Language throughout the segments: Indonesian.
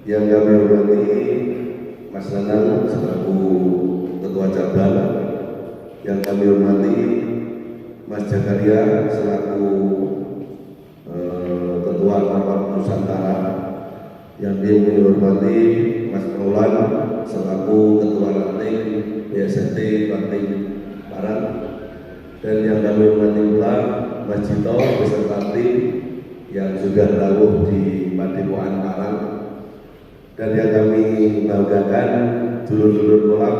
Yang kami hormati Mas Nanang selaku Ketua Cabang, yang kami hormati Mas Jakaria selaku Ketua Rapat Nusantara, yang kami hormati Mas Maulan selaku Ketua Ranting BST Ranting Parang, dan yang kami hormati pula Mas Jito beserta tim yang sudah rawuh di Padepokan Parang, dan yang kami banggakan dulur-dulur kolak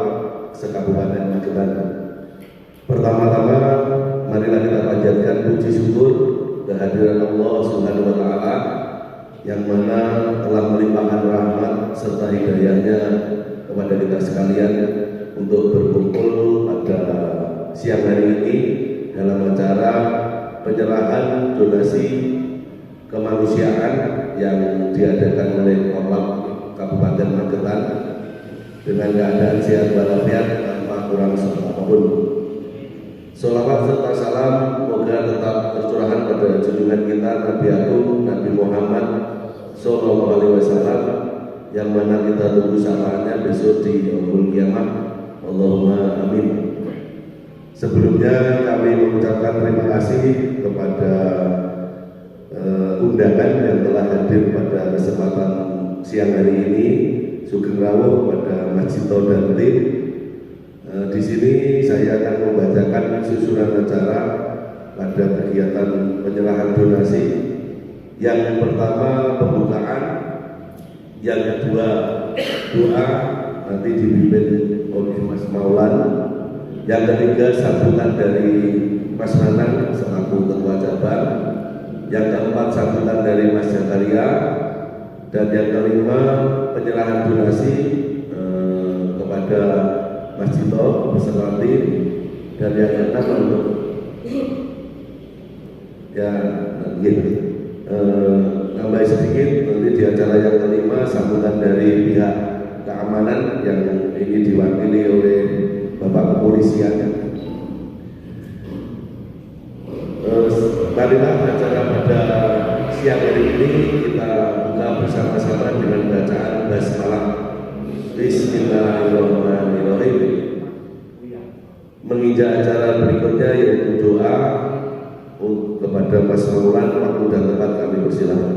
sekabupaten Magetan. Pertama-tama marilah kita panjatkan puji syukur kehadiran Allah Subhanahu wa taala yang mana telah melimpahkan rahmat serta hidayahnya kepada kita sekalian untuk berkumpul pada siang hari ini dalam acara penyerahan donasi kemanusiaan yang diadakan oleh Korlap Kabupaten Magetan dengan keadaan sehat walafiat tanpa kurang apapun. Sholawat serta salam semoga tetap tercurahkan pada junjungan kita Nabi Agung Nabi Muhammad Sallallahu Alaihi Wasallam yang mana kita tunggu syafaatnya besok di yaumul kiamat. Allahumma amin. Sebelumnya kami mengucapkan terima kasih kepada undangan yang telah hadir pada kesempatan siang hari ini. Sugeng rawuh pada Mas Jito dan tim. Di sini saya akan membacakan susunan acara pada kegiatan penyerahan donasi. Yang pertama pembukaan, yang kedua doa nanti dipimpin oleh Mas Maulan, yang ketiga sambutan dari Mas Nanang selaku Ketua Cabang, yang keempat sambutan dari Mas Jakaria, dan yang kelima penyerahan donasi kepada Mas Jito beserta tim, dan yang keenam untuk tambah sedikit nanti di acara yang kelima sambutan dari pihak keamanan yang ini diwakili oleh Bapak Kepolisian. Marilah acara pada siang hari ini kita buka bersama-sama dengan bacaan basmalah. Bismillahirrahmanirrahim. Menginjak acara berikutnya yaitu doa kepada Mas Maulan. Waktu dan tempat kami persilahkan.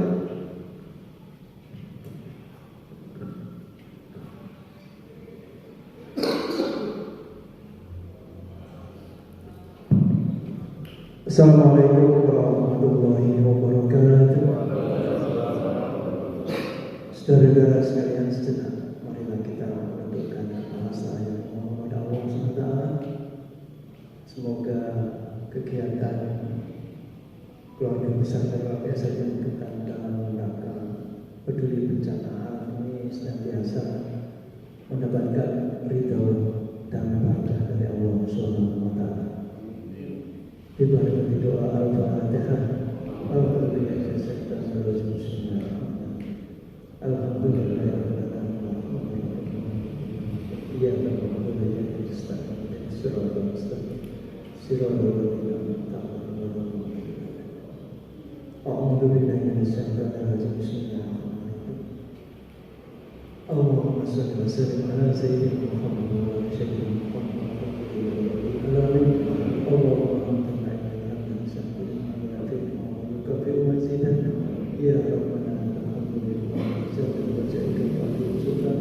Assalamualaikum warahmatullahi wabarakatuh. Saudara-saudara sekalian, sejenak marilah kita menundukkan kepala saya kepada Allah SWT. Semoga kegiatan keluarga besar luar biasa yang kita dalam rangka peduli bencana alam ini senantiasa mendapatkan ridho dan berkah dari Allah SWT. Diberi doa Al-Fatihah. Alhamdulillah serta seluruh muslimin. Alhamdulillah ya Rabbal alamin. Siratal mustaqim. Siratal ladzina A'udzu billahi minasyaitonir rajim. Bismillahirrahmanirrahim. Allahumma shalli wa sallim ala sayyidina Muhammad wa ala sayyidina Muhammad. Allahumma ya Rabbana alhamdulillah jalla wa jalla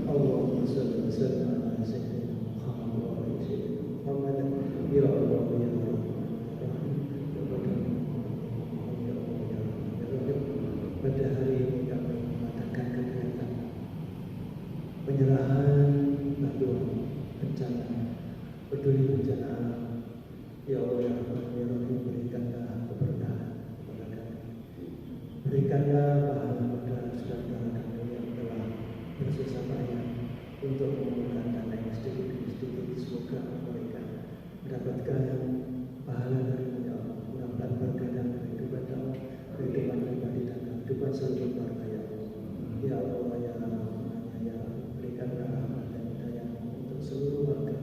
Allahumma salli wa sallim ala sayyidina Muhammad wa ala sayyidina Muhammad. Ya Allah ya Rabb, pada hari ini kami mengadakan kegiatan penyerahan bantuan bencana peduli bencana alam. Ya Allah ya Rabb, ya Rabb, berikanlah keberkahan kepada kami. Berikanlah pahala kepada saudara kami yang telah bersusah payah untuk mengumpulkan dana yang sedikit demi sedikit. Semoga mereka mendapatkan pahala dari Ya Allah, mendapat berkah dalam kehidupan pribadi dan kehidupan seluruh keluarga. Ya Allah, ya Allah, ya Rahman, ya Allah, berikanlah rahmat dan hidayah untuk seluruh warga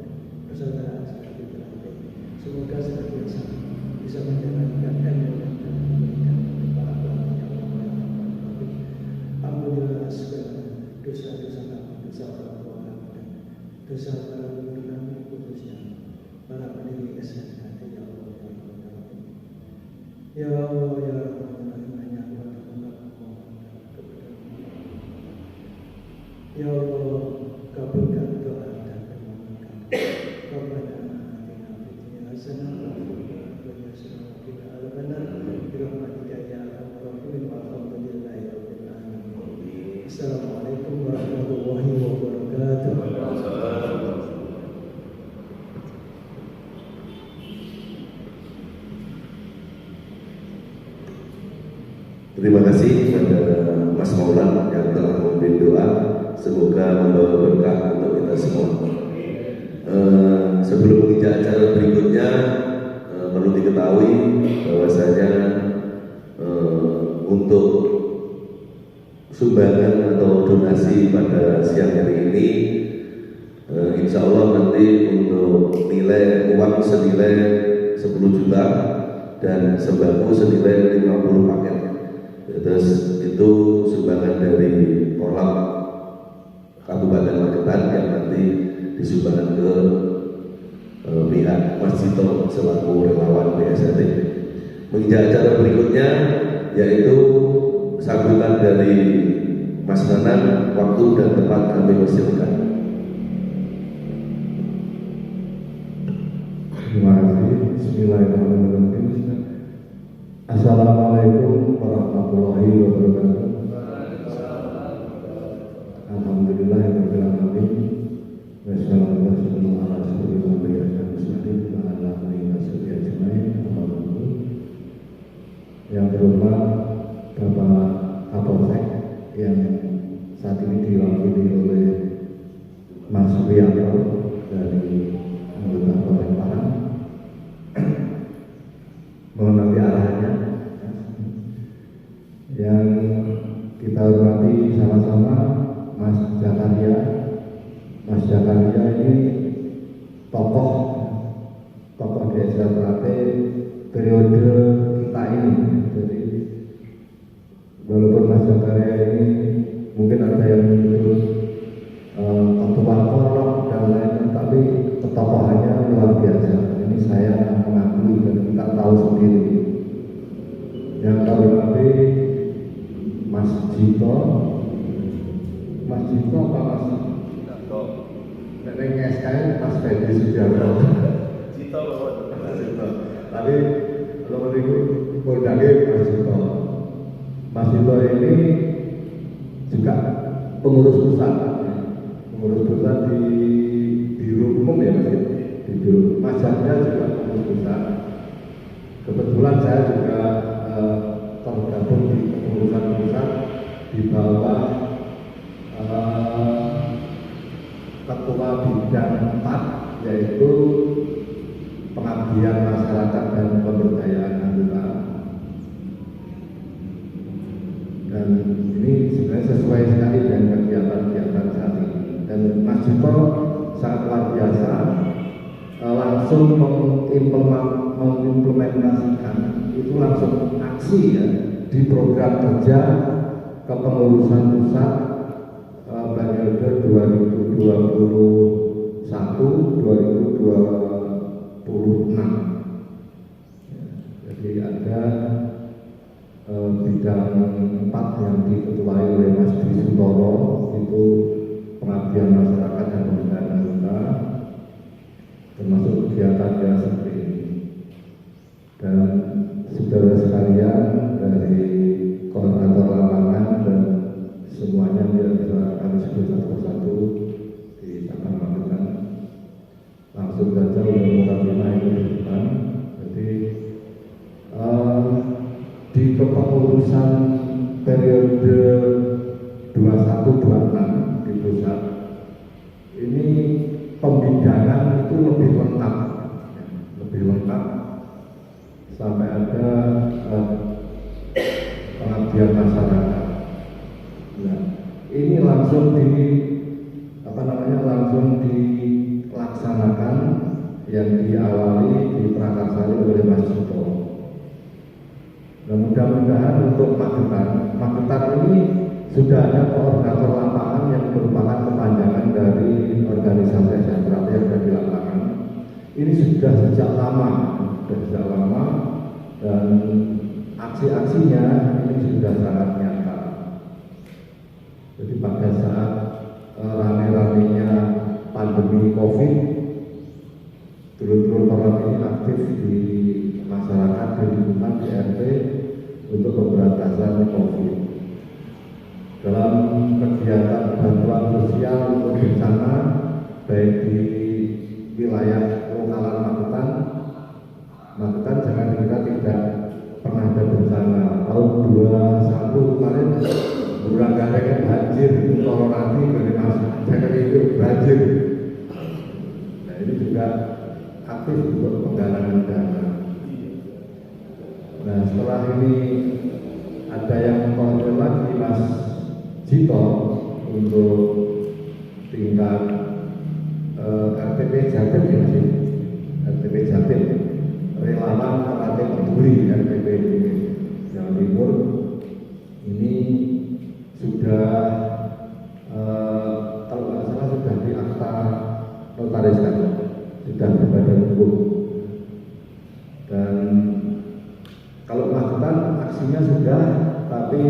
persaudaraan sekali berada. Semoga senantiasa bisa menjalankan ilmu dan memberikan para ulama yang alhamdulillah segala Ya Allah, kabulkan doa dan permohonan kami. Rabbana atina fid dunya hasanah wa fil akhirati hasanah wa qina adzabannar. Bi rahmatika ya arhamar rahimin. Walhamdulillahi rabbil alamin. Assalamualaikum warahmatullahi wabarakatuh. Terima kasih kepada Mas Maulan yang telah memimpin doa. Semoga membawa berkah untuk kita semua. Sebelum menginjak acara berikutnya, perlu diketahui bahwasanya untuk sumbangan atau donasi pada siang hari ini, insya Allah nanti untuk nilai uang senilai 10 juta dan sembako senilai 50 paket. Terus itu sumbangan dari Korlap Kabupaten Magetan yang nanti disumbangkan ke pihak Mas Cito selaku relawan BST. Menginjak acara berikutnya yaitu sambutan dari Mas Nanan, waktu dan tempat kami persilakan. Terima kasih. Bismillahirrahmanirrahim. Assalamualaikum warahmatullahi wabarakatuh. Alhamdulillahirabbil alamin. Wassalatu wassalamu ala rasulillah wa ala alihi washabihi ajmain. Yang terhormat Bapak Kapolsek yang saat ini diwakili oleh Mas Rianto dari anggota Polres Parang. Mohon nanti arahnya. Yang kita hormati sama-sama Mas Zakaria. Mas Zakaria ini tokoh desa Trate periode kita ini. Jadi walaupun Mas Zakaria ini mungkin ada yang menyebut ketua Korlap dan lain-lain, tapi ketokohannya luar biasa. Ini saya mengakui dan kita tahu sendiri. Yang kami hormati Mas Cito apa Mas Cito? Neneng SKN Mas Fedi Sujarto. Cito Mas Cito. Tapi kalau itu Poldage Mas Cito. Mas Cito ini juga pengurus pusat di biro umum ya Mas Cito. Di biro majaknya juga pengurus pusat. Kebetulan saya juga tergabung di kepengurusan pusat di bawah ketua bidang 4 yaitu pengabdian masyarakat dan pemberdayaan anggota. Dan ini sebenarnya sesuai sekali dengan kegiatan-kegiatan saat ini. Dan Mas Cito sangat luar biasa, langsung mengimplementasikan itu langsung aksi ya di program kerja kepengurusan pusat periode 2021-2026. Jadi ada bidang 4 yang diketuai oleh Mas Dwi Suntoro, itu pengabdian masyarakat dan pemberdayaan anggota, termasuk kegiatannya seperti ini. Dan saudara sekalian dari koordinator lapangan dan semuanya yang bisa kami sebut satu persatu di tangan Magetan, langsung saja untuk mukadimah itu di depan. Jadi di kepengurusan periode 21-26 di pusat ini pembidangan itu lebih lengkap sampai ada pengabdian masyarakat. Nah, ini langsung dilaksanakan yang diawali diprakarsai oleh Mas Cito. Nah, mudah-mudahan untuk Magetan ini sudah ada koordinator lapangan yang merupakan kepanjangan dari organisasi sentra yang ada di lapangan. Ini sudah sejak lama dan aksi-aksinya ini sudah sangat nyata. Jadi pada saat aktif di masyarakat, di lingkungan, di RT untuk pemberantasan COVID. Dalam kegiatan bantuan sosial untuk bencana baik di wilayah lokalan Magetan jangan dikira tidak pernah ada bencana. Tahun 21 kemarin Buranggarai banjir, Toronati dari masyarakat itu banjir. Nah ini juga aktif untuk penggalangan dana. Nah setelah ini ada yang konkret lagi Mas Jito untuk tingkat RTP Jatim ya sih, RTP Jatim, relawan Teratai Peduli RTP Jawa Timur ini sudah kalau nggak salah sudah di akta notariskan, sudah berbadan hukum. Dan kalau Magetan aksinya sudah, tapi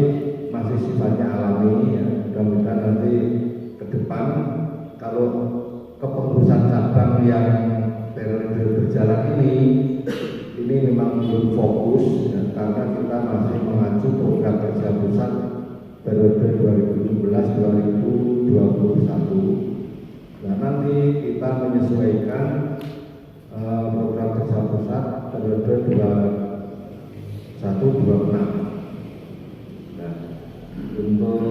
masih sifatnya alami ya. Mudah-mudahan nanti ke depan kalau kepengurusan cabang yang periode berjalan ini memang belum fokus ya, karena kita masih mengacu program kerja pusat periode 2016-2021. Nah nanti kita menyesuaikan program kerja pusat periode 21-26. Nah untuk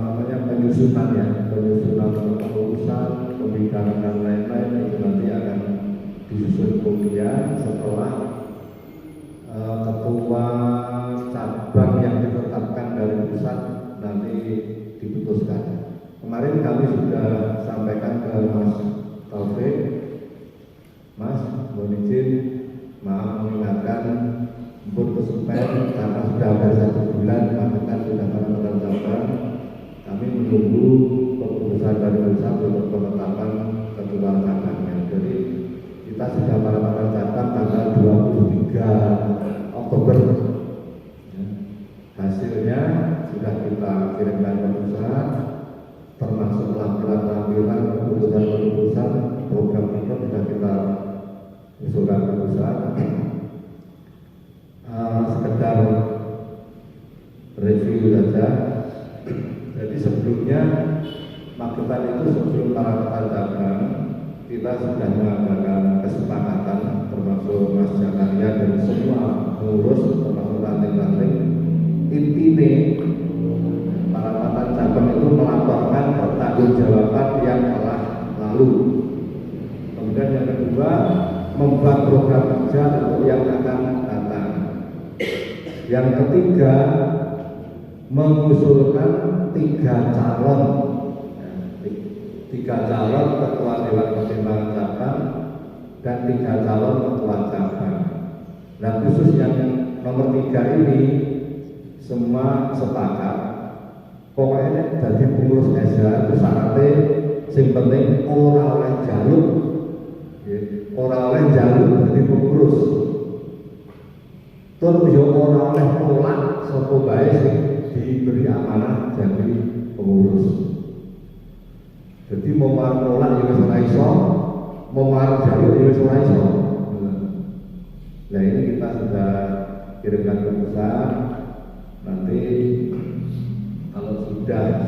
namanya penyusunan kepengurusan, pembicaraan dan lain-lain itu nanti akan disusun kemudian setelah ketua cabang yang ditetapkan dari pusat nanti diputuskan. Kemarin kami sudah sampaikan ke Mas Taufik, Mas mohon izin maaf mengingatkan untuk kesupen karena sudah ada 1 bulan Magetan sudah menentukan cabang. Kami menunggu keputusan dari pusat untuk penetapan ketua cabangnya. Jadi kita sudah menetapkan cabang tanggal 23 Oktober. Hasilnya sudah kita kirimkan ke pusat, termasuk lampiran keputusan program itu sudah kita usulkan ke pusat. Sekedar review saja. Jadi sebelumnya Magetan itu sebelum para ketua cabang kita sudah mengadakan kesepakatan termasuk Mas Jakaria dan semua pengurus termasuk ranting-ranting. Intinya para ketua cabang itu melaporkan pertanggungjawaban yang telah lalu. Kemudian yang kedua membuat program kerja untuk yang akan datang. Yang ketiga mengusulkan 3 calon ketua dewan pertimbangan cabang dan 3 calon ketua cabang. Nah khusus yang nomor 3 ini semua sepakat pokoknya dari pengurus SH itu syaratnya yang penting ora oleh jaluk dari pengurus tur yo ora oleh tolak sapa bae sing diberi amanah jadi pengurus. Jadi mau marah tolak ya wis ora iso, mau marah jaluk ya wis ora iso. Nah ini kita sudah kirimkan ke pusat. Nanti kalau sudah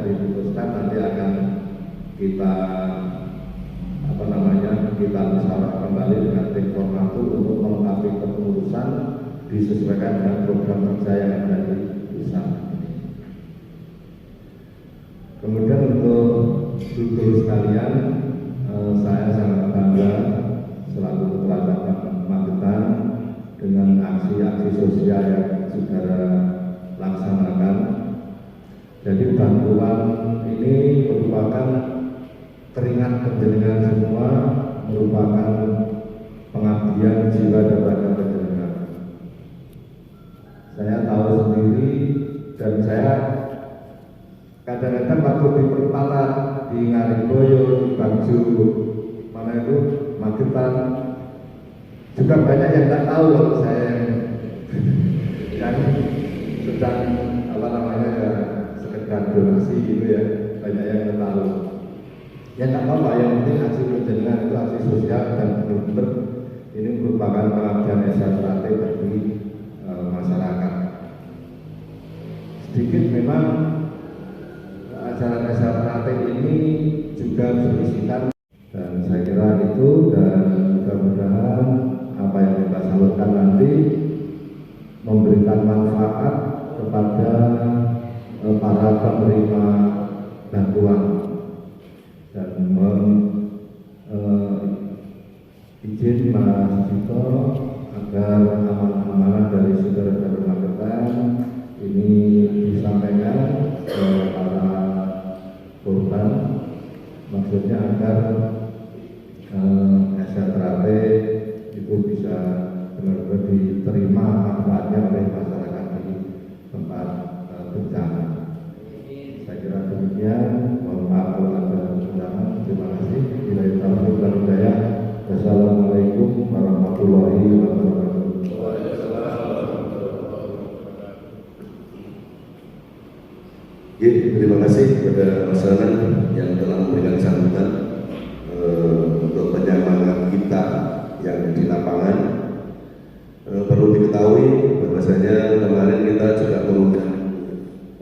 diputuskan nanti akan kita kita musyawarah kembali dengan tim formatur untuk melengkapi kepengurusan disesuaikan dengan program kerja yang ada di pusat. Kemudian untuk dulur sekalian, saya sangat bangga selaku ketua cabang Magetan dengan aksi-aksi sosial yang saudara laksanakan. Jadi bantuan ini merupakan keringat penjenengan semua, merupakan pengabdian jiwa kepada penjenengan. Saya tahu sendiri dan saya kadang-kadang waktu di perempatan di Ngaringboyo, di Bangju, mana itu Magetan, juga banyak yang tidak tahu kalau saya yang sedang sekedar donasi gitu ya, banyak yang tidak tahu. Ya nggak apa-apa, yang penting aksi penjenengan itu aksi sosial dan benar-benar ini merupakan pengabdian SRT bagi masyarakat. Sedikit memang acara SRT ini juga berisikan, dan saya kira itu, dan mudah-mudahan apa yang kita salurkan nanti memberikan manfaat kepada para penerima bantuan, dan izin Mas Dito agar amanah-amanah dari saudara Magetan ini disampaikan ke para korban, maksudnya agar SRT itu bisa benar-benar diterima manfaatnya oleh masyarakat di tempat bencana. Saya kira demikian. Mohon maaf kalau ada kekurangan. Terima kasih. Wassalamualaikum warahmatullahi wabarakatuh. Terima kasih kepada Mas Ranan yang telah memberikan sambutan untuk penyemangat kita yang di lapangan. Perlu diketahui bahwasanya kemarin kita juga mengundang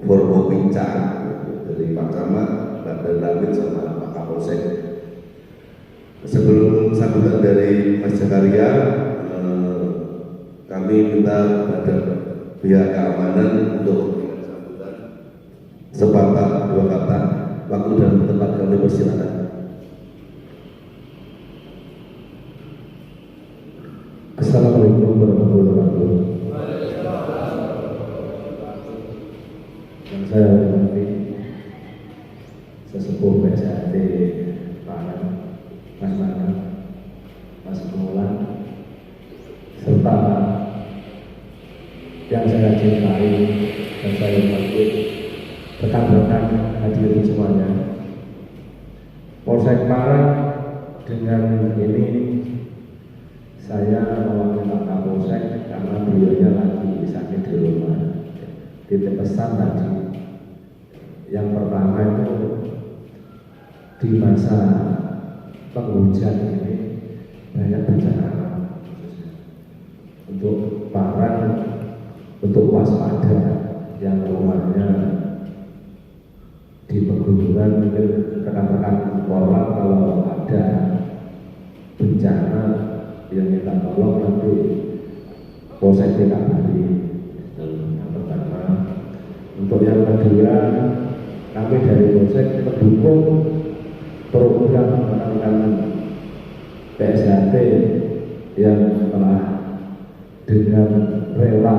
Forkopimda dari Pak Camat, Pak Danramil sama Pak Kapolsek. Sebelum sambutan dari Mas Jakaria, kami minta kepada pihak keamanan untuk sepatah dua kata, waktu dan tempat kami persilakan. Assalamualaikum warahmatullahi wabarakatuh. Yang saya hormati sesepuh PSAT Pak Mas Mana, Mas Mulan, serta yang saya cintai dan saya hormati rekan-rekan hadirin semuanya. Polsek Parang, dengan ini saya mewakili Pak Kapolsek karena beliaunya lagi sakit di rumah. Titip pesan tadi, yang pertama itu di masa penghujan ini banyak bencana alam, untuk Parang, untuk waspada yang rumahnya di pegunungan. Mungkin rekan-rekan korban kalau ada bencana yang minta tolong nanti Polsek dikabari. Yang pertama. Untuk yang kedua, kami dari Polsek mendukung program rekan-rekan PSHT yang telah dengan rela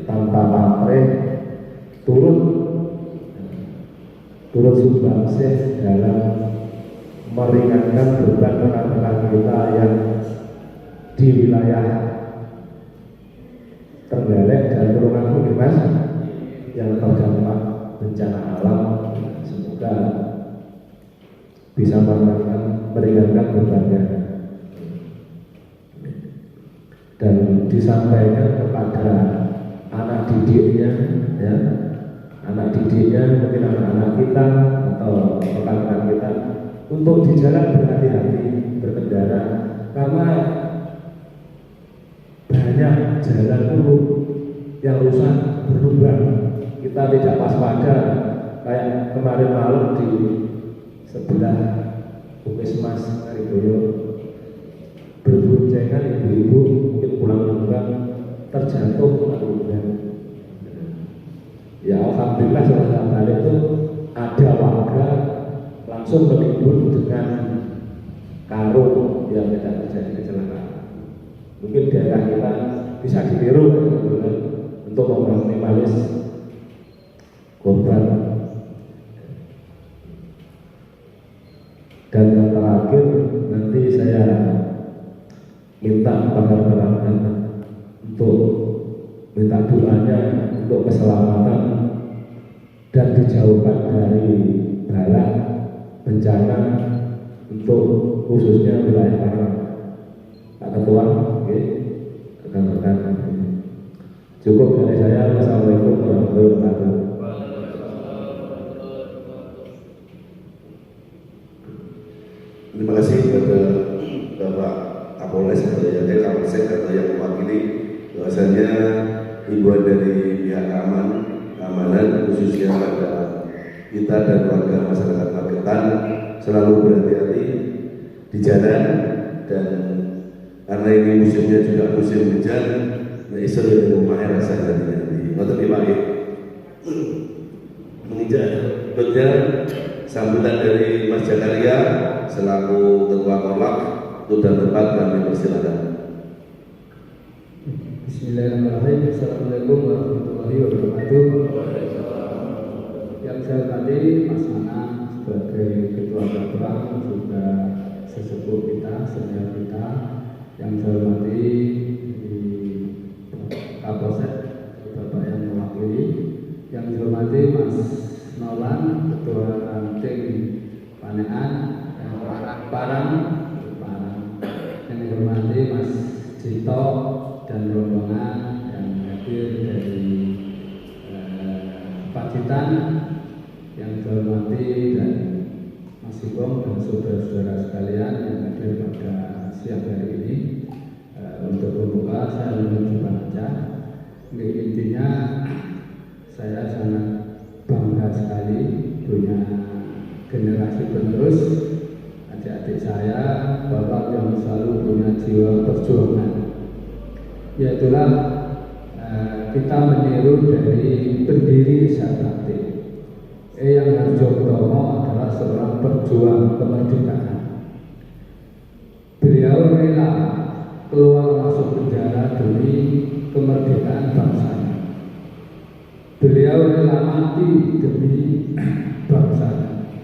tanpa pamrih turut sumbangsih dalam meringankan beban rekan-rekan kita yang di wilayah Trenggalek dan Tulungagung, Mas, yang terdampak bencana alam. Semoga bisa meringankan bebannya, dan disampaikan kepada anak didiknya, ya, anak didiknya, mungkin anak-anak kita atau rekan-rekan kita, untuk di jalan berhati-hati berkendara, karena banyak jalan dulu yang rusak berlubang. Kita tidak waspada, kayak kemarin malam di sebelah Puskesmas Kariboyo, berboncengan ibu-ibu mungkin pulang lubang terjatuh lubang. Ya alhamdulillah setelah balik itu ada warga langsung menimbun dengan karung yang tidak terjadi kecelakaan. Mungkin daerah kita bisa ditiru untuk meminimalis korban. Dan yang terakhir, nanti saya minta kepada rekan-rekan untuk minta doanya untuk keselamatan dan dijauhkan dari bala bencana untuk khususnya wilayah Parang. Pak Ketua, rekan-rekan, cukup dari saya. Wassalamualaikum warahmatullahi wabarakatuh. kasih kepada Bapak Kapolres atau yang Kapolsek atau yang mewakili, bahwasanya himbauan dari pihak keamanan khususnya pada kita dan warga masyarakat Magetan selalu berhati-hati di jalan, dan karena ini musimnya juga musim hujan, nah iso dari rumah rasa nanti. Ngoten iki Pak. Menginjak berikutnya sambutan dari Mas Jakaria selaku Ketua Korlap untuk dan tempat kami persilakan. Bismillahirrahmanirrahim. Assalamualaikum warahmatullahi wabarakatuh. Yang saya hormati Mas Anang sebagai Ketua Babang, juga sesepuh kita, senior kita. Yang saya hormati di Kapolsek, Bapak yang mewakili. Yang saya hormati Mas Nolan, Ketua Ranting Panean, Parang. Yang saya hormati Mas Cito dan rombongan yang hadir dari Pacitan, yang saya hormati, dan Mas Ibong dan saudara-saudara sekalian yang hadir pada siang hari ini. Untuk membuka saya menunjukkan aja. Intinya saya sangat bangga sekali punya generasi penerus adik-adik saya, bapak yang selalu punya jiwa perjuangan. Yaitulah kita meniru dari pendiri Sakti. Eyang Harjokromo adalah seorang perjuang kemerdekaan. Beliau rela keluar masuk penjara demi kemerdekaan bangsanya. Beliau rela mati demi bangsanya.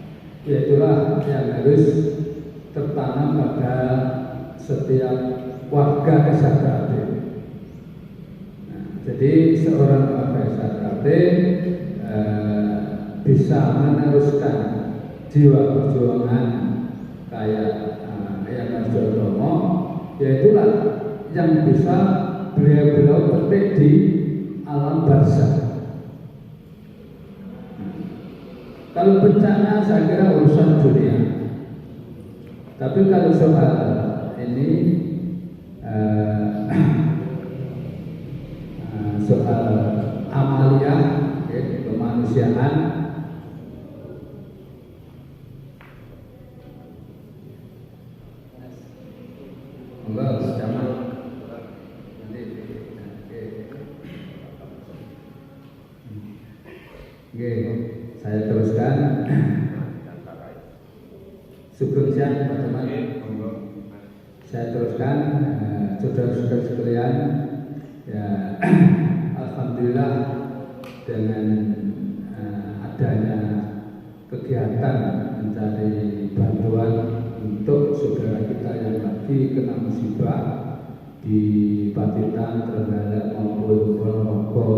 Yaitulah yang harus tertanam pada setiap warga Sakti. Jadi seorang warga Sakti bisa meneruskan jiwa perjuangan kayak yang Harjokromo, yaitulah yang bisa beliau petik di alam barzah. Kalau bencana saya kira urusan dunia, tapi kalau soal ini soal amalia kemanusiaan, enggak zaman saya teruskan. Sugeng siang teman-teman. Saya teruskan, saudara-saudara sekalian. Ya, alhamdulillah dengan adanya kegiatan mencari bantuan untuk saudara kita yang lagi kena musibah di Pacitan, Trenggalek maupun Ponorogo,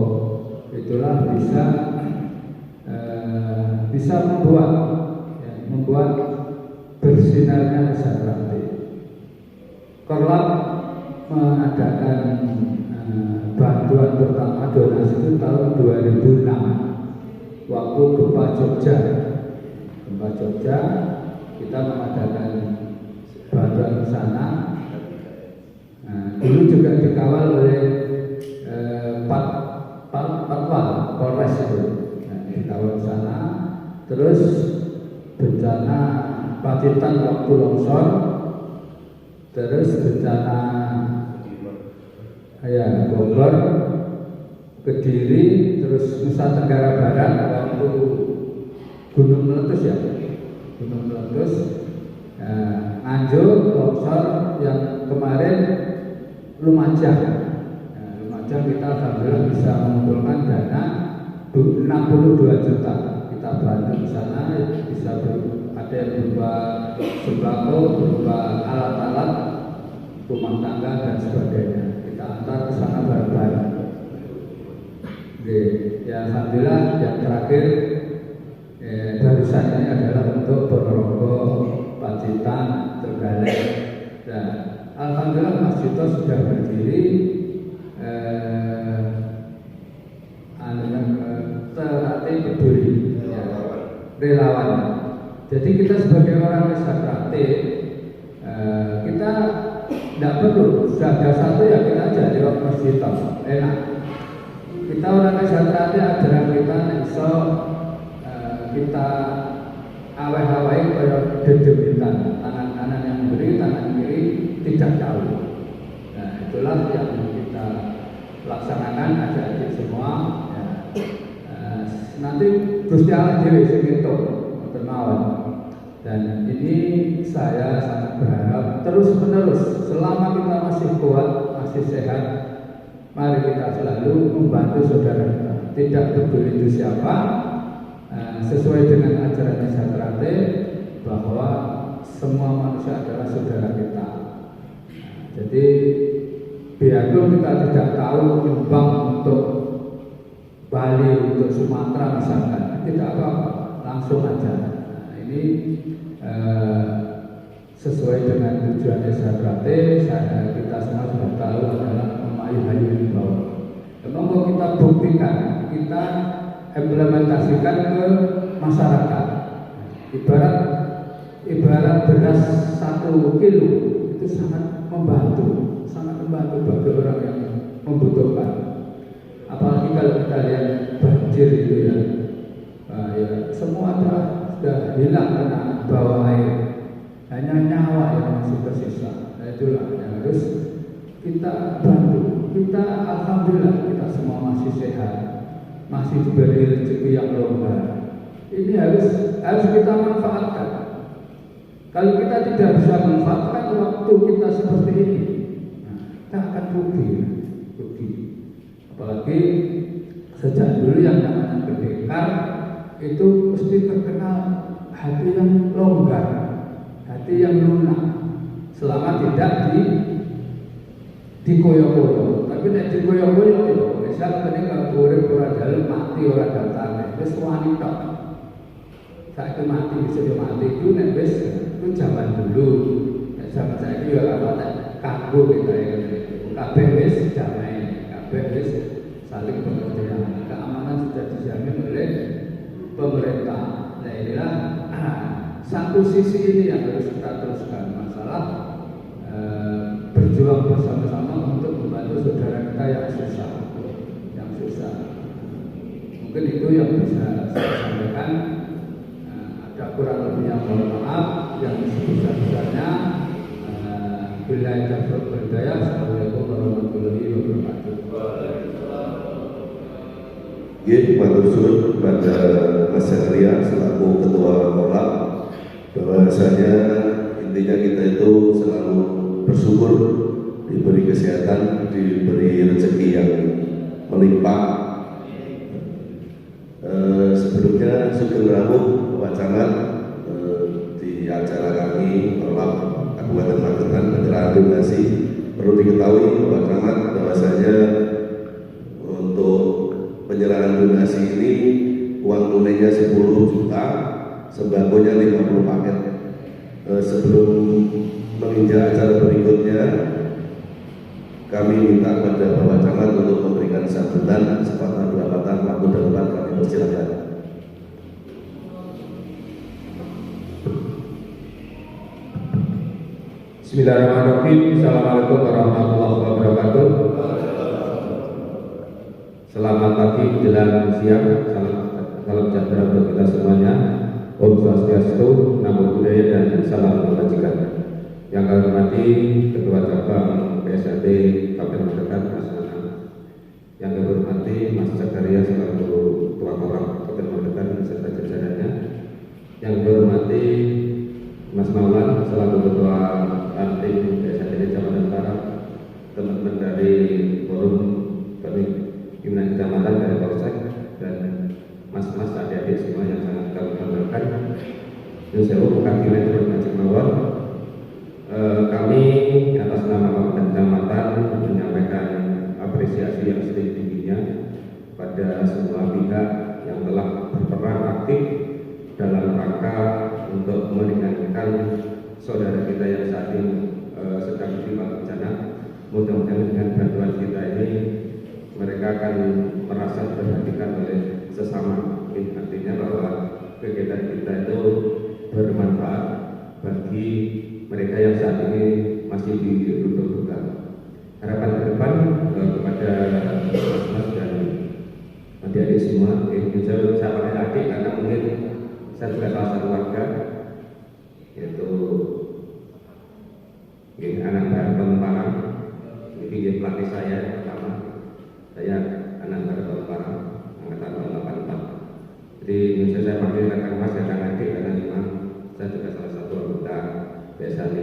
itulah bisa membuat bersinarnya Sakti. Korlap mengadakan bantuan pertama donasi itu tahun 2006 waktu gempa Jogja. Kita mengadakan bantuan ke sana. Dulu juga dikawal oleh Patwal Polres itu. Dikawal ke sana. Terus bencana Pacitan waktu longsor. Terus bencana Bogor, Kediri, terus Nusa Tenggara Barat waktu gunung meletus Nganjuk longsor yang kemarin Lumajang. Lumajang kita alhamdulillah bisa mengumpulkan dana 62 juta. Kita bantu di sana, bisa ada yang berupa sembako, berupa alat-alat rumah tangga dan sebagainya. Kita antar ke sana bareng-bareng. Ya alhamdulillah yang terakhir barusan ini adalah untuk Ponorogo, Pacitan, Trenggalek. Dan alhamdulillah Mas Cito sudah berdiri terlatih peduli, relawan. Jadi kita sebagai orang desa praktik kita tidak perlu, sudah ada satu ya kita aja lewat masjid enak. Kita orang kesehatan ajaran kita iso kita aweh-aweh kaya dedemitan, tangan kanan yang beri, tangan kiri tidak tahu. Nah itulah yang kita laksanakan adik-adik semua. Ya. Nanti Gusti Allah dewe sing ngitung mawon. Dan ini saya sangat berharap terus menerus selama kita masih kuat, masih sehat, mari kita selalu membantu saudara kita. Tidak peduli itu siapa, sesuai dengan ajaran Satrate bahwa semua manusia adalah saudara kita. Jadi biarpun kita tidak tahu nyumbang untuk Bali, untuk Sumatera misalkan, tidak apa-apa, langsung aja. Nah, ini sesuai dengan tujuan Satrate, kita semua sudah tahu adalah memayu hayu di bawah. Memang kalau kita buktikan, kita implementasikan ke masyarakat. Ibarat beras 1 kilo itu sangat membantu bagi orang yang membutuhkan. Apalagi kalau kita lihat banjir itu ya, ya semua sudah hilang karena bawah air, hanya nyawa yang masih tersisa. Nah itulah yang harus kita bantu. Kita alhamdulillah kita semua masih sehat, masih diberi rezeki yang longgar. Ini harus kita manfaatkan. Kalau kita tidak bisa manfaatkan waktu kita seperti ini, nah, kita akan rugi. Apalagi sejak dulu yang namanya pendekar itu mesti terkenal hati yang longgar, hati yang lunak, selama tidak dikoyo-koyo. Tapi nek dikoyo-koyo, misal ketika urip ora dalem mati ora datang, wis wanita. Saiki mati bisa mati itu nek wis itu zaman dulu. Nek zaman saiki ya apa tak kanggo kita ya. Kabeh wis damai, kabeh wis saling pengertian. Keamanan sudah dijamin oleh pemerintah. Nah inilah satu sisi ini yang harus kita teruskan, masalah berjuang bersama-sama untuk membantu saudara kita yang susah. Mungkin itu yang bisa saya sampaikan. Ada kurang lebihnya mohon maaf, yang sebesar-besarnya. Billahi taufiq wal hidayah. Assalamualaikum warahmatullahi wabarakatuh. Matur suwun kepada Mas Satria selaku Ketua Korlap, bahwasanya intinya kita itu selalu bersyukur diberi kesehatan, diberi rezeki yang melimpah. Sebelumnya Sugeng Rawuh Pak Camat di acara kami Korlap Kabupaten Magetan penyerahan donasi, perlu diketahui Pak Camat bahwasanya untuk penyerahan donasi ini uang tunainya 10 juta, sembakonya 50 paket. Sebelum menginjak acara berikutnya, kami minta kepada Bapak Camat untuk memberikan sambutan sepatah dua patah waktu dan tempat. Kami persilakan. Bismillahirrahmanirrahim. Assalamualaikum warahmatullahi wabarakatuh. Selamat pagi menjelang siang. Salam sejahtera untuk kita semuanya. Om Swastiastu, Namo Buddhaya, dan salam kebajikan. Yang kami hormati Ketua Cabang PSAT Kabupaten Magetan, Mas Nanang. Yang kami hormati Mas Zakaria selaku Ketua Korlap Kabupaten Magetan beserta jajarannya. Yang kami hormati Mas Maulan selaku Ketua Ranting PSAT Kecamatan Barat, teman-teman dari forum pimpinan kecamatan dari Polsek, dan mas-mas adik-adik semua yang sangat kami banggakan. Saya bukan nilai Project Mawar. Kami atas nama Kabupaten Kecamatan menyampaikan apresiasi yang setinggi-tingginya pada semua pihak yang telah berperan aktif dalam rangka untuk meringankan saudara kita yang saat ini sedang terlibat bencana. Mudah-mudahan dengan bantuan kita ini mereka akan merasa diperhatikan oleh sesama. Artinya bahwa kegiatan kita itu bermanfaat bagi mereka yang saat ini masih di rute duka. Harapan ke depan kepada mas-mas dan adik-adik semua, saya pakai adik karena mungkin saya juga salah satu warga, yaitu anak baru Parang. Ini dia pelatih saya pertama. Saya anak baru Parang, angkatan tahun 84. Jadi saya panggil kakak mas, kakak adik karena memang saya juga salah satu anggota BSAD.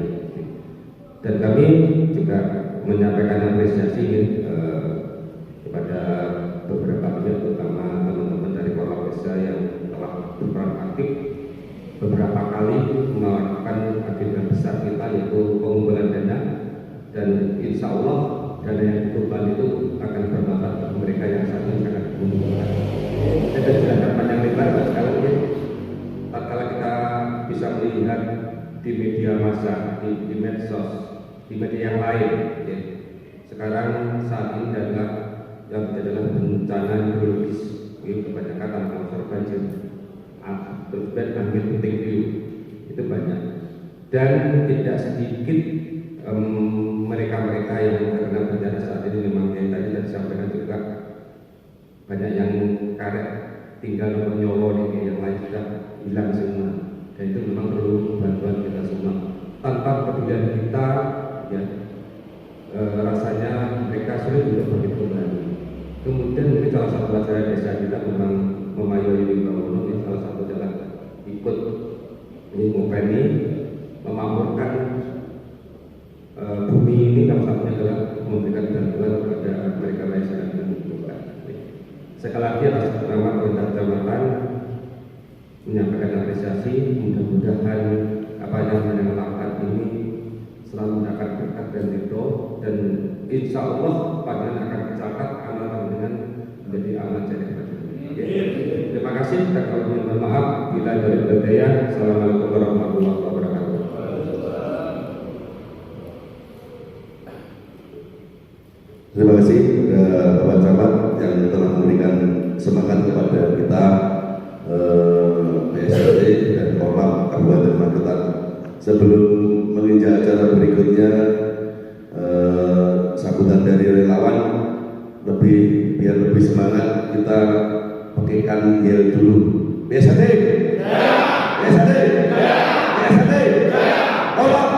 Dan kami juga menyampaikan apresiasi kepada beberapa pihak, terutama teman-teman dari Korlap Desa yang telah berperan aktif beberapa kali melakukan agenda besar kita, yaitu pengumpulan dana, dan insya Allah dana yang dikumpulkan itu akan bermanfaat bagi mereka yang saat ini sangat membutuhkan. Saya tidak panjang lebar sekarang ini, tatkala kita bisa melihat di media massa, di medsos, di media yang lain, ya. Sekarang saat ini adalah yang adalah bencana hidrologis, kebanyakan longsor banjir, berubah angin puting beliung itu banyak, dan tidak sedikit mereka-mereka yang terkena bencana saat ini. Memang yang tadi saya sampaikan juga banyak yang karet tinggal menyowo di yang lain sudah hilang semua, dan itu memang perlu bantuan kita semua. Tanpa kepedulian kita, ya rasanya mereka sulit untuk berkembang. Kemudian mungkin salah satu pelajaran desa kita memang memayoi di bangunan, yang salah satu adalah ikut mengopeni, memakmurkan bumi ini. Salah satunya adalah memberikan bantuan kepada mereka yang sangat membutuhkan. Sekali lagi atas nama pemerintah kecamatan menyampaikan apresiasi. Mudah-mudahan apa yang dilakukan ini selalu mendapat berkat dan ridho, dan insya Allah panjenengan akan tercatat amalan dengan menjadi amal jariah. Terima kasih, dan kalau mohon maaf bila dari budaya. Assalamualaikum warahmatullahi wabarakatuh. Terima kasih kepada Bapak Camat yang telah memberikan semangat kepada kita BSAD dan Korlap Kabupaten Magetan. Sebelum menginjak acara berikutnya, sambutan dari relawan, biar lebih semangat kita pakaikan yel dulu. BSAD, BSAD, BSAD, Korlap.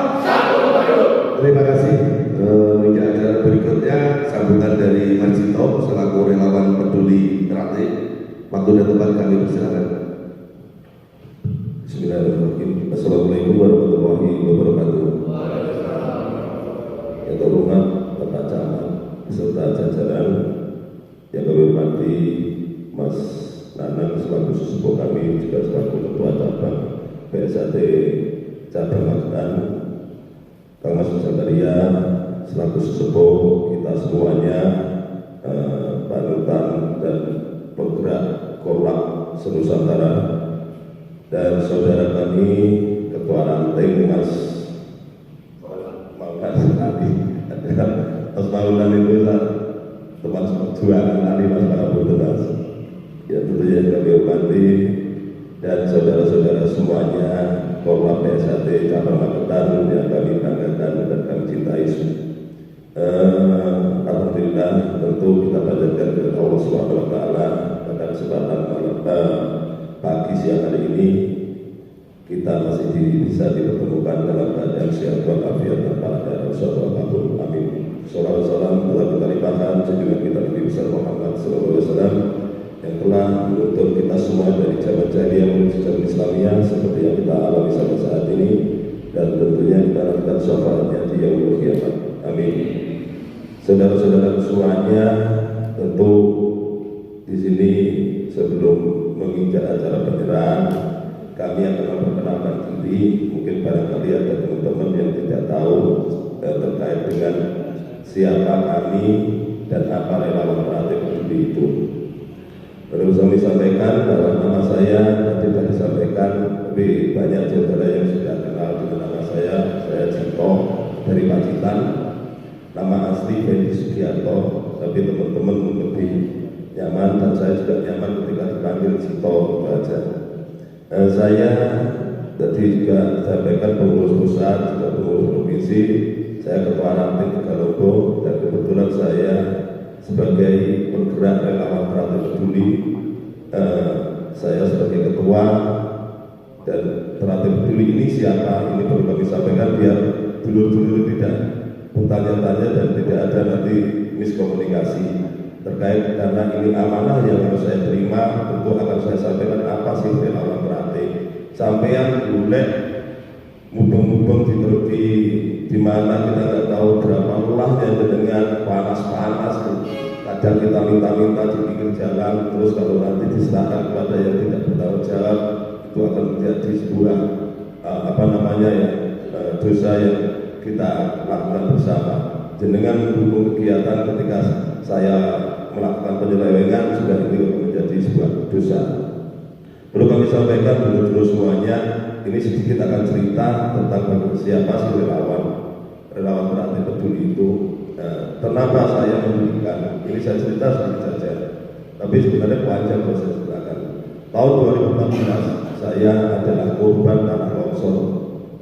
Terima kasih. Menginjak acara berikutnya, sambutan dari Mas Cito selaku relawan peduli Terate. Waktu dan tempat kami persilakan. Bismillahirrahmanirrahim. Assalamualaikum warahmatullahi wabarakatuh. Yang terhormat Bapak Camat beserta jajaran yang kami hormati Mas Nanang selaku sesepuh kami, juga selaku Ketua Cabang BSAD Cabang Magetan, Kang Mas Zakaria selaku sesepuh kita semuanya, panutan dan penggerak Korlap Senusantara, dan saudara kami Ketua Ranting Mas Maulana tadi, Mas Maulana itu teman perjuangan tadi Mas Prabowo Mas, ya tentunya kami hormati, dan saudara-saudara semuanya Korlap BSAD Cabang Magetan yang kami banggakan dan kami cintai. Alhamdulillah, tentu kita panjatkan kepada Allah Subhanahu wa Ta'ala pada kesempatan pagi siang hari ini kita masih bisa dipertemukan dalam keadaan sehat walafiat tanpa ada usaha apapun. Amin. Salawat salam telah kita limpahkan junjungan kita Nabi besar Muhammad SAW yang telah menuntun kita semua dari zaman jahiliyah menuju zaman Islamiyah seperti yang kita alami sampai saat ini, dan tentunya kita nantikan syafaatnya di yaumul kiamat. Amin. Saudara-saudara semuanya, tentu di sini sebelum menginjak acara penyerahan, kami akan memperkenalkan diri. Mungkin barangkali ada teman-teman yang tidak tahu terkait dengan siapa kami dan apa relawan Terate Peduli itu. Perlu kami sampaikan bahwa nama saya tidak disampaikan, tapi banyak saudara yang sudah kenal dengan nama saya. Saya Cito dari Pacitan. Nama asli Fendi Sugiarto, tapi teman-teman lebih nyaman dan saya juga nyaman ketika dipanggil Cito saja. Saya Tadi juga disampaikan pengurus pusat, juga pengurus provinsi, saya ketua ranting Tegalonggo, dan kebetulan saya sebagai penggerak relawan Terlatih Peduli, saya sebagai ketua. Dan Terlatih Peduli ini siapa? Ini perlu kami sampaikan biar dulur-dulur tidak bertanya-tanya dan tidak ada nanti miskomunikasi terkait, karena ini amanah yang harus saya terima. Tentu akan saya sampaikan apa sih relawan Terlatih. Sampean boleh mubeng-mubeng di mana kita nggak tahu berapa lelahnya dengan panas-panas. Kadang kita minta-minta di pinggir jalan, terus kalau nanti diserahkan kepada yang tidak bertanggung jawab, itu akan menjadi sebuah dosa yang kita lakukan bersama. Jenengan mendukung kegiatan ketika saya melakukan penyelewengan sudah itu menjadi sebuah dosa. Perlu kami sampaikan dulu semuanya, ini sedikit akan cerita tentang siapa sih relawan Terlatih Peduli itu. Kenapa saya mendirikan? Ini saya cerita sedikit saja, tapi sebenarnya panjang kalau saya ceritakan. Tahun 2014 saya adalah korban tanah longsor.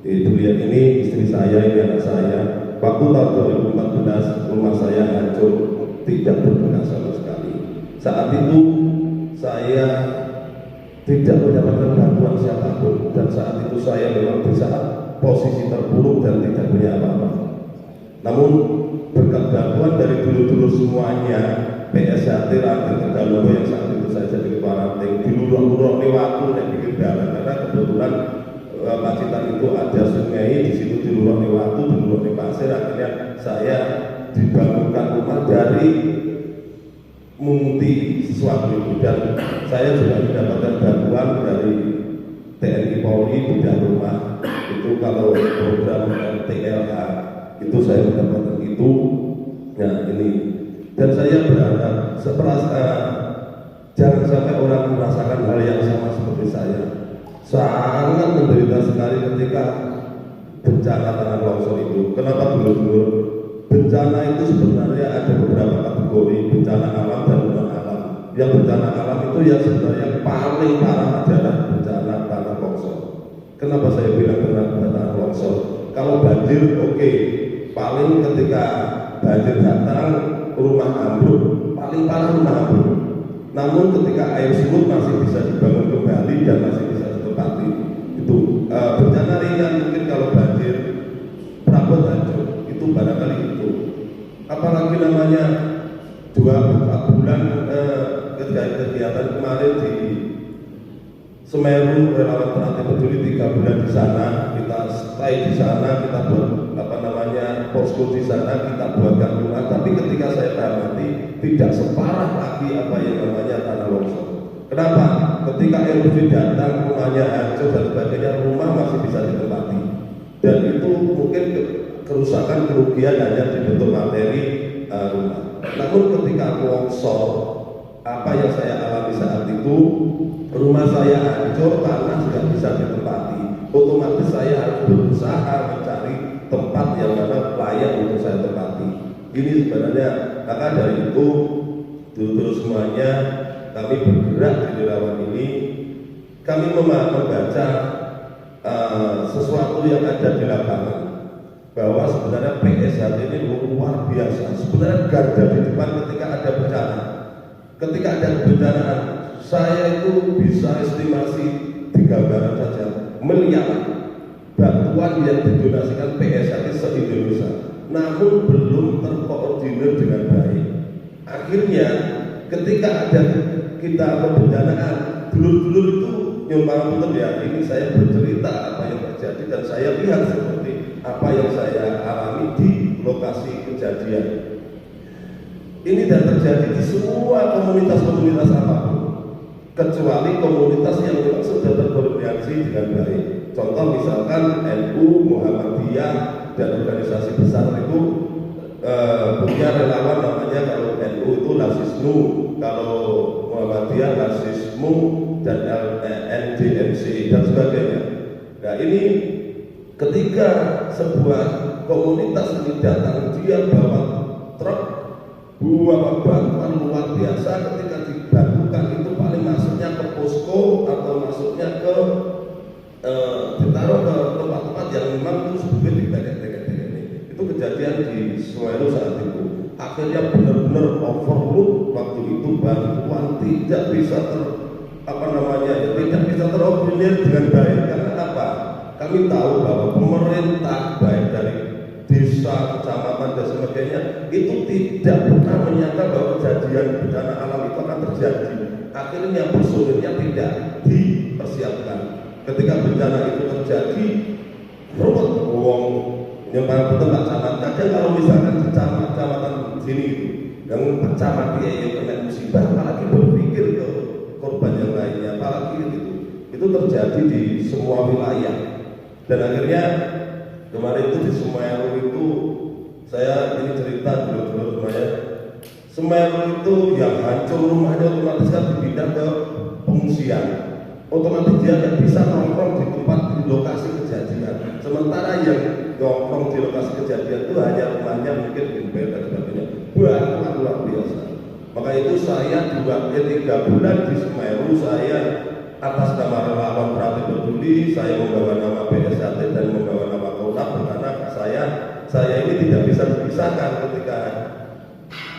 Di dunia ini istri saya, ini anak saya. Waktu tahun 2014 rumah saya hancur, tidak berbekas sama sekali. Saat itu saya tidak mendapatkan bantuan siapapun, dan saat itu saya memang di saat posisi terpuruk dan tidak punya apa-apa. Namun berkat bantuan dari dulu-dulu semuanya, PSHT Ranting Tegalonggo yang saat itu saya jadi ketua ranting, diluruk-luruk waktu dan bikin jalan, karena kebetulan Pacitan itu ada sungai, di situ diluruk waktu, diluruk pasir. Akhirnya saya dibangunkan rumah dari munti sesuatu itu, dan saya juga mendapatkan bantuan dari TNI Polri bedah rumah itu. Kalau program TLH itu saya mendapatkan itu. Nah ini, dan saya berharap jangan sampai orang merasakan hal yang sama seperti saya. Sangat menderita sekali ketika bencana tanah longsor itu. Kenapa dulu bencana itu sebenarnya ada beberapa kategori, bencana alam dan non alam. Yang bencana alam itu yang sebenarnya paling parah adalah bencana tanah longsor. Kenapa saya bilang bencana tanah longsor? Kalau banjir oke, paling ketika banjir datang rumah ambruk, paling parah rumah ambruk. Namun ketika air surut masih bisa dibangun kembali dan masih bisa ditempati. Itu bencana ringan mungkin kalau banjir perabot hancur, itu barangkali itu. Apalagi namanya 2-4 bulan kegiatan kemarin di Semeru, relawan Terlatih Peduli 3 bulan di sana, kita stay di sana, kita buat posko di sana, kita buatkan rumah. Tapi ketika saya amati tidak separah lagi apa yang namanya tanah longsor. Kenapa? Ketika erupsi datang, rumahnya hancur dan sebagainya, rumah masih bisa ditempati. Dan itu mungkin kerusakan kerugian hanya dibentuk materi rumah. Namun ketika longsor, apa yang saya alami saat itu, rumah saya hancur, tanah tidak bisa ditempati. Otomatis saya harus berusaha mencari tempat yang mana layak untuk saya tempati. Ini sebenarnya, maka dari itu dulu semuanya kami bergerak di relawan ini. Kami membaca sesuatu yang ada di lapangan, bahwa sebenarnya PSHT ini luar biasa. Sebenarnya garda di depan ketika ada bencana. Ketika ada kebencanaan, saya itu bisa estimasi di gambaran saja miliaran bantuan yang didonasikan PSHT se-Indonesia, namun belum terkoordinir dengan baik. Akhirnya ketika ada kita kebencanaan, dulur-dulur itu nyumbang betul ya. Ini saya bercerita apa yang terjadi dan saya lihat seperti apa yang saya alami di lokasi kejadian. Ini dan terjadi di semua komunitas-komunitas apapun, kecuali komunitas yang memang sudah terkoordinasi dengan baik. Contoh misalkan NU, Muhammadiyah, dan organisasi besar itu punya relawan namanya, kalau NU itu Lasisnu, kalau Muhammadiyah Lasismu, dan NDMC dan sebagainya. Nah ini ketika sebuah komunitas ini datang, dia bawa truk, bawa bantuan luar biasa. Ketika dibantukan itu paling masuknya ke posko atau masuknya ke itu saat itu. Akhirnya benar-benar overload waktu itu, bantuan tidak bisa tidak bisa terorganisir dengan baik. Karena apa? Kami tahu bahwa pemerintah baik dari desa, kecamatan dan sebagainya itu tidak pernah menyangka bahwa kejadian bencana alam itu akan terjadi. Akhirnya personilnya tidak dipersiapkan. Ketika bencana itu terjadi, ruwet wong yang paling betul Pak Camat. Kadang kalau misalkan di kecamatan sini itu yang Pak Camat dia yang kena musibah, apalagi berpikir ke korban yang lainnya, apalagi itu terjadi di semua wilayah. Dan akhirnya kemarin itu di Semeru itu saya ini cerita dulu semuanya. Semeru itu yang hancur rumahnya otomatis kan dipindah ke pengungsian. Otomatis dia tidak bisa nongkrong di tempat di lokasi kejadian. Sementara yang nongkrong di lokasi kejadian itu hanya rumahnya mungkin di bed dan sebagainya. Banyak luar biasa. Maka itu saya 3 bulan di Semeru, saya atas nama relawan Pratik Peduli, saya membawa nama BSAT dan membawa nama Kolab, karena saya ini tidak bisa dipisahkan ketika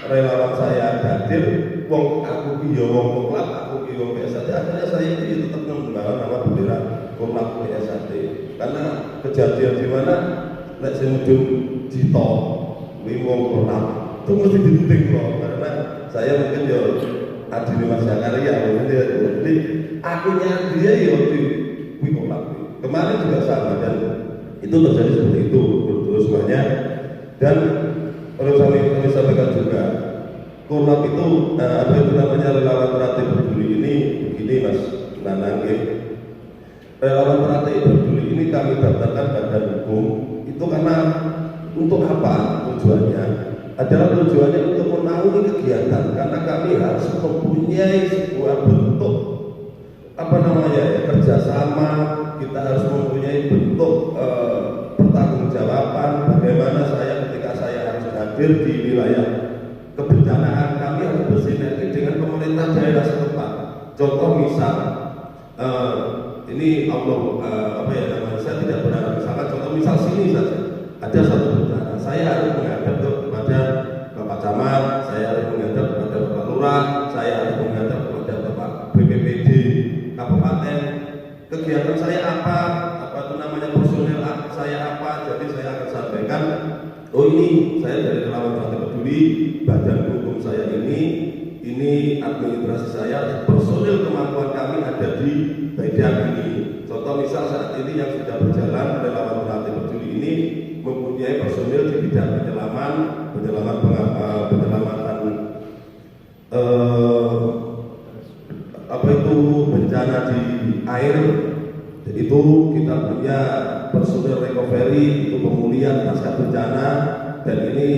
relawan saya hadir, wong aku ki wong Kolab, aku ki wong BSAT. Akhirnya saya ini tetap membawa nama bendera Kolab BSAT. Karena kejadian di mana nek sing mudhun Dito kuwi wong Kolab, itu mesti dituting loh, karena saya mungkin ya adine Mas Zakaria, jadi akunya dia ya di Kolab. Kemarin juga sama dan itu terjadi seperti itu terus semuanya. Dan perlu kami sampaikan juga, Kolab itu apa itu namanya relawan Pratik Peduli ini begini Mas Nanang, relawan Pratik Peduli ini kami daftarkan badan hukum itu karena untuk apa tujuannya? Adalah tujuannya untuk menaungi kegiatan, karena kami harus mempunyai sebuah bentuk kerjasama, kita harus mempunyai bentuk pertanggungjawaban. Bagaimana saya ketika saya harus hadir di wilayah kebencanaan, kami harus bersinergi dengan pemerintah daerah setempat. Contoh misal ini saya tidak berharap, misalkan contoh misal sini saja ada satu bencana, saya harus menghadap kepada Bapak Camat, saya harus menghadap kepada Bapak Lurah, saya harus menghadap kepada Bapak BPPD Kabupaten. Kegiatan saya apa itu namanya, personel saya apa, jadi saya akan sampaikan, oh ini saya dari relawan Pratik Peduli, badan hukum saya ini administrasi saya, personil kemampuan kami ada di bidang ini. Contoh misal saat ini yang sudah berjalan relawan Pratik Peduli ini mempunyai personil di bidang penyelamatan bencana di air. Jadi itu kita punya personil recovery, itu pemulihan pasca bencana, dan ini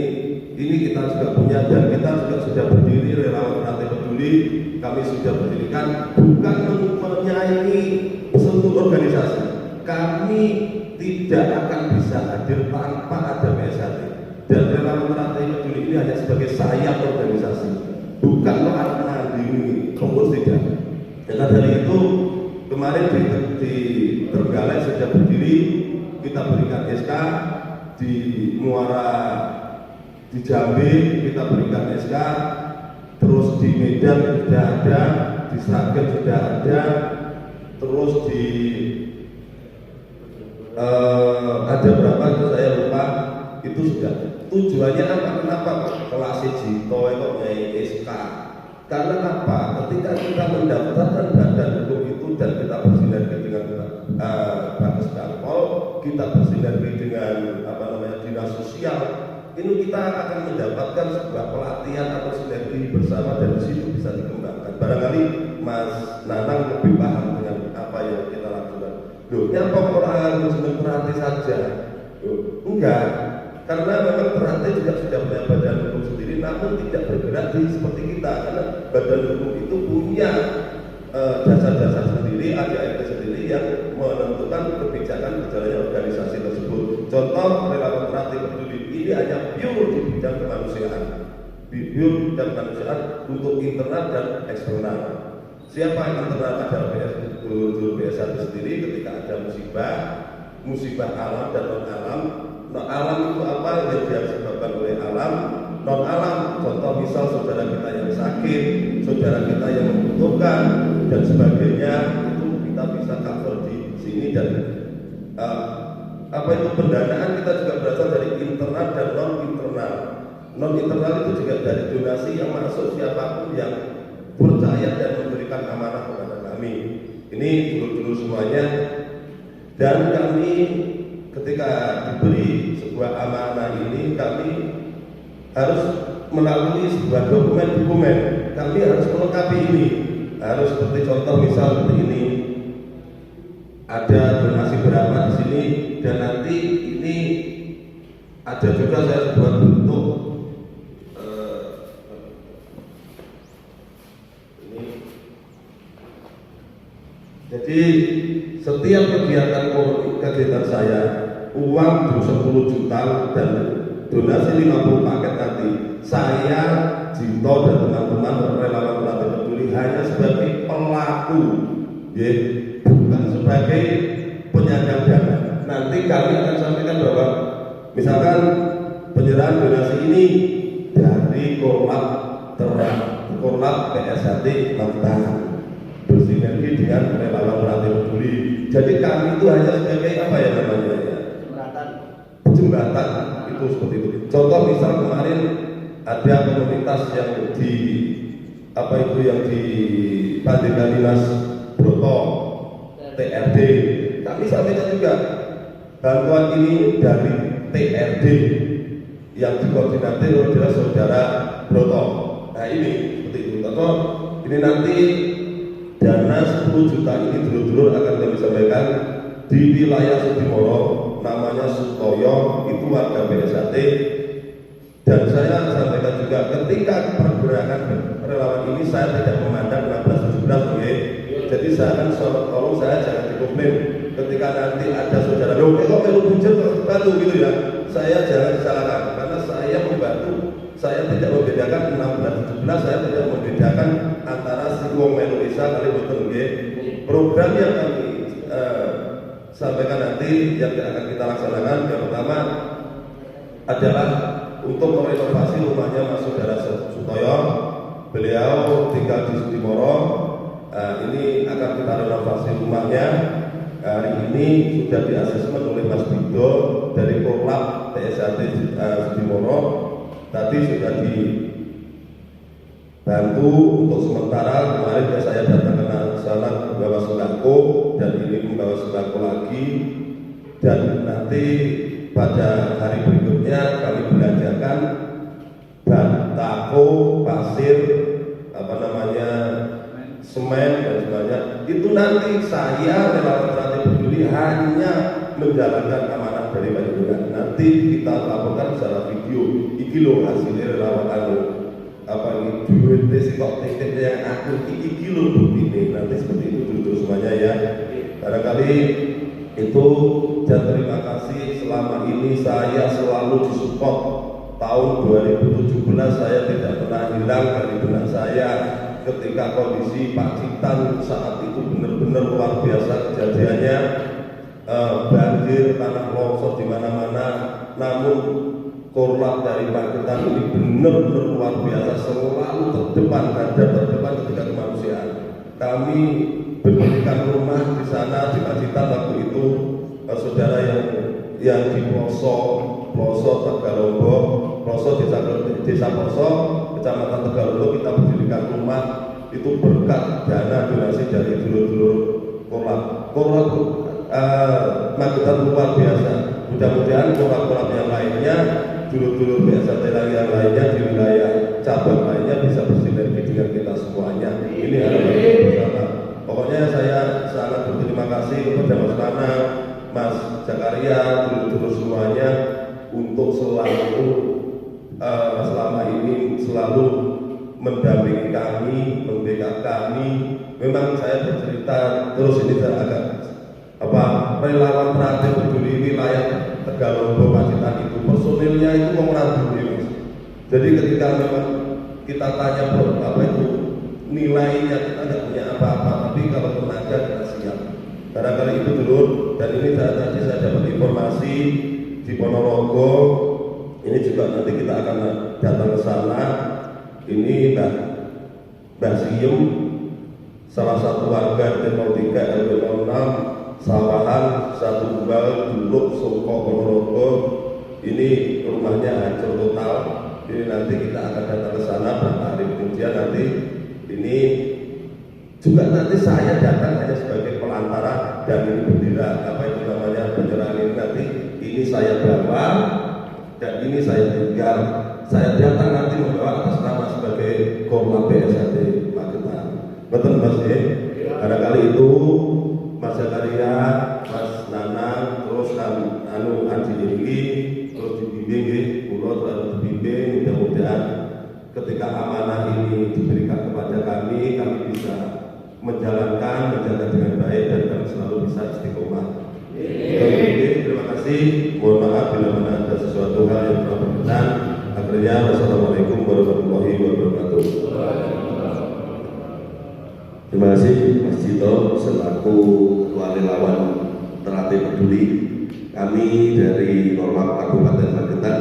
kita juga punya, dan kita juga sudah berdiri relawan Pratik Peduli. Kami sudah berdirikan bukan untuk menyaingi seluruh organisasi. Kami tidak akan bisa hadir tanpa ada BSAT, dan relawan Pratik Peduli ini hanya sebagai sayap organisasi, bukan mandiri, pengurus tidak. Karena dari itu kemarin di Trenggalek sudah berdiri, kita berikan SK, di Muara di Jambi kita berikan SK, terus di Medan sudah ada, di Sragen sudah ada, terus di ada berapa itu saya lupa, itu sudah. Tujuannya apa? Kenapa kelas Jito itu nyai SK? Karena apa? Ketika kita mendaftarkan badan hukum itu dan kita bersinergi dengan Bagus Darpol, kita bersinergi dengan dinas sosial, ini kita akan mendapatkan sebuah pelatihan atau sinergi bersama, dan di situ bisa dikembangkan. Barangkali Mas Nanang lebih paham dengan apa yang kita lakukan. Loh, nyapa orang senang berarti saja? Loh, enggak. Karena memang Teratai juga sudah punya badan hukum sendiri, namun tidak bergerak seperti kita, karena badan hukum itu punya dasar-dasar sendiri, ADART sendiri yang menentukan kebijakan berjalannya organisasi tersebut. Contoh relawan Teratai Peduli ini hanya pure di bidang kemanusiaan, untuk internal dan eksternal. Siapa yang internal adalah BSAT sendiri ketika ada musibah alam dan non alam. Nah, alam itu apa yang disebabkan oleh alam? Non alam, contoh misal saudara kita yang sakit, saudara kita yang membutuhkan dan sebagainya, itu kita bisa cover di sini. Dan apa itu pendanaan kita juga berasal dari internal dan non internal. Non internal itu juga dari donasi yang masuk siapapun yang percaya dan memberikan amanah kepada kami. Ini dulu-dulu semuanya. Dan kami ketika diberi sebuah amanah ini, kami harus melalui sebuah dokumen. Kami harus melengkapi ini. Harus seperti contoh misal seperti ini. Ada donasi berapa di sini, dan nanti ini ada juga saya buat bentuk ini. Jadi setiap kegiatan saya, uang 10 juta dan donasi 50 paket nanti, saya Jinto dan teman-teman relawan Prater Peduli hanya sebagai pelaku, ya, bukan sebagai penyandang dana. Nanti kami akan sampaikan bahwa misalkan penyerahan donasi ini dari Korlap PSHT Makta bersinergi dengan relawan Prater Peduli. Jadi kami itu hanya sebagai apa ya namanya ya? Jembatan itu seperti itu. Contoh misal kemarin ada komunitas yang di Pandega Dinas Broto TRD. Kami sampaikan juga bantuan ini dari TRD yang dikoordinasi oleh saudara Broto. Nah ini seperti itu. Contoh ini nanti dana 10 juta ini dulu-dulu akan kami sampaikan di wilayah Sudimoro, namanya Sutoyo, itu warga BSAT. Dan saya sampaikan juga ketika pergerakan relawan ini saya tidak memandang 16-17, okay? Jadi saya akan tolong saya jangan dikomplain ketika nanti ada saudara kok perlu bujur bantu gitu ya. Saya jangan disalahkan karena saya membantu. Saya tidak membedakan 16-17, saya tidak membedakan antara si wong melu Isa kali boten nggih. Program yang kami sampaikan nanti yang akan kita laksanakan yang pertama adalah untuk merenovasi rumahnya Mas Saudara Sutoyo. Beliau tinggal di Sudimoro. Ini akan kita renovasi rumahnya. Hari ini sudah diasesmen oleh Mas Bido dari Korlap PSHT Sudimoro. Tadi sudah dibantu untuk sementara. Kemarin saya datang ke sana membawa sembako dan ini membawa sembako lagi, dan nanti pada hari berikutnya kami belanjakan batako, pasir, semen dan sebagainya. Itu nanti saya relawan Prater Peduli hanya menjalankan amanah dari Panjenengan. Nanti kita laporkan secara video. Iki lho hasilnya relawan ini duit kok tiket yang aku iki lho bukti. Nanti seperti itu dulu semuanya ya. Barangkali itu, dan terima kasih selama ini saya selalu disupport. Tahun 2017 saya tidak pernah hilang dari benak saya ketika kondisi Pacitan saat itu benar-benar luar biasa kejadiannya, banjir, tanah longsor di mana-mana. Namun Korlap dari Pacitan ini benar-benar luar biasa, selalu terdepan ketika kemanusiaan. Kami berdirikan rumah di sana di Pacitan waktu itu, saudara yang di Ploso Tegalombo, desa Ploso, kecamatan Tegalombo, kita berdirikan rumah itu berkat dana donasi dari dulur-dulur Korlap. Magetan luar biasa. Mudah-mudahan Korlap yang lainnya, dulur-dulur biasa yang lainnya di wilayah cabang lainnya bisa bersinergi dengan kita semuanya. Ini harapan bersama. Pokoknya saya sangat berterima kasih kepada Mas Mana, Mas Zakaria, dulur-dulur semuanya untuk selalu selama ini selalu mendampingi kami, membackup kami. Memang saya bercerita terus ini saya agak relawan Prater Peduli wilayah Tegalombo Pacitan itu personilnya itu mengurangi Mas. Jadi ketika memang kita tanya itu nilainya, kita tidak punya apa-apa, tapi kalau tenaga kita siap. Barangkali itu dulu. Dan ini tadi saya dapat informasi di Ponorogo ini juga nanti kita akan datang ke sana. Ini Mbah Siem, salah satu warga RT 03 RW 06 Sawahan Satu Tunggal Duluk Soko Ponorogo. Ini rumahnya hancur total. Ini nanti kita akan datang ke sana beberapa hari kemudian. Nanti ini juga nanti saya datang hanya sebagai pelantara dan ini bendera apa itu namanya penyerahan ini nanti ini saya bawa dan ini saya tinggal. Saya datang nanti membawa atas nama sebagai Korma BSHT Magetan. Betul Mas ya? Barangkali itu Mas Zakaria, Mas Nanang, terus Anji ini terus dibimbing, pulau terlalu dibimbing. Mudah-mudahan ketika amanah ini diberikan kepada kami bisa menjalankan, menjaga dengan baik dan kami selalu bisa istiqomah. Terima kasih. Mohon maaf bila mana ada sesuatu hal yang kurang berkenan. Akhirnya, wassalamualaikum warahmatullahi wabarakatuh. Terima kasih Mas Cito selaku Ketua Relawan Teratai Peduli. Kami dari Korlap Kabupaten Magetan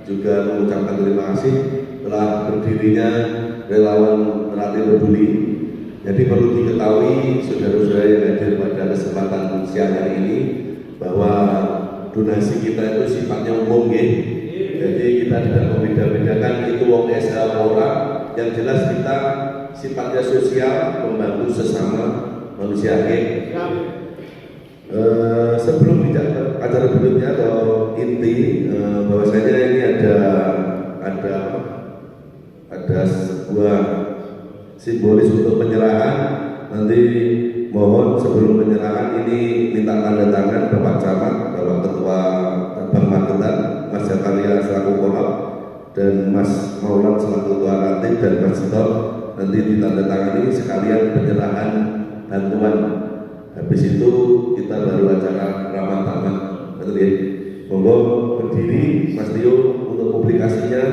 juga mengucapkan terima kasih telah berdirinya Relawan Teratai Peduli. Jadi perlu diketahui saudara-saudara yang hadir pada kesempatan siang hari ini bahwa donasi kita itu sifatnya umum ya. Jadi kita tidak membeda-bedakan itu wong desa orang, yang jelas kita sifatnya sosial, membantu sesama manusia ya. Sebelum bicara acara berikutnya atau inti bahwasanya ini ada sebuah simbolis untuk penyerahan. Nanti mohon sebelum penyerahan ini minta tanda tangan Bapak Camat, Bapak Ketua Cabang Magetan, Mas Zakaria selaku Korlap dan Mas Maulan selaku Ketua Ranting dan Mas Cito. Nanti ditandatangani sekalian penyerahan bantuan. Habis itu kita baru acara ramah tamah. Betul ya? Monggo berdiri Mas Tio untuk publikasinya.